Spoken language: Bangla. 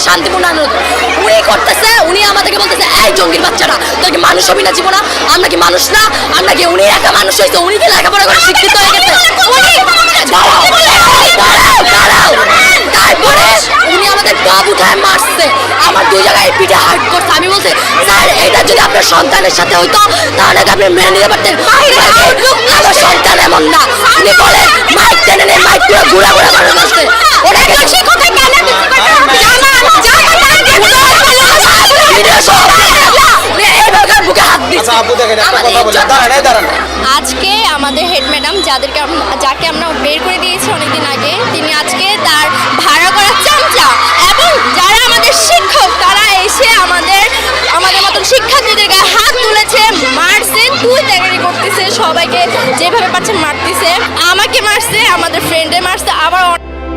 শান্তিপূর্ণ আন্দোলন উনি করতেছে। উনি আমাদেরকে বলতেছে এই জঙ্গির বাচ্চারা তোর কি মানুষ হবি না জীবনা, আমরা কি মানুষ না? আমরা কি উনি একা মানুষ হয়েছে? উনি কি লেখাপড়া করে শিক্ষিত হয়ে গেছে? তারপরে উনি আমাদের টপ উঠায় মারছে, আমার 2 জায়গায় পিঠে হার্ট করছে। আমি বলছি স্যার এটা যদি আপনার সন্তানের সাথে হইতো তাহলে আপনি মেনে নিতে পারতেন, আমার সন্তান এমন না। উনি বলে মাইক টেনে নিয়ে মাইক পুরো ঘুরা ঘুরা করে বসছে। ওনাকে আজকে আমাদের হেড ম্যাডাম যাকে আমরা বের করে দিয়েছি অনেকদিন আগে, তিনি আজকে তার ভাড়া করা চামচা এবং যারা আমাদের শিক্ষক তারা এসে আমাদের মতন শিক্ষার্থীদের গায়ে হাত তুলেছে, মারছে, তুই ত্যাগারি করতেছে, সবাইকে যেভাবে পাচ্ছে মারতেছে। আমাকে মারছে, আমাদের ফ্রেন্ডে মারছে, আবার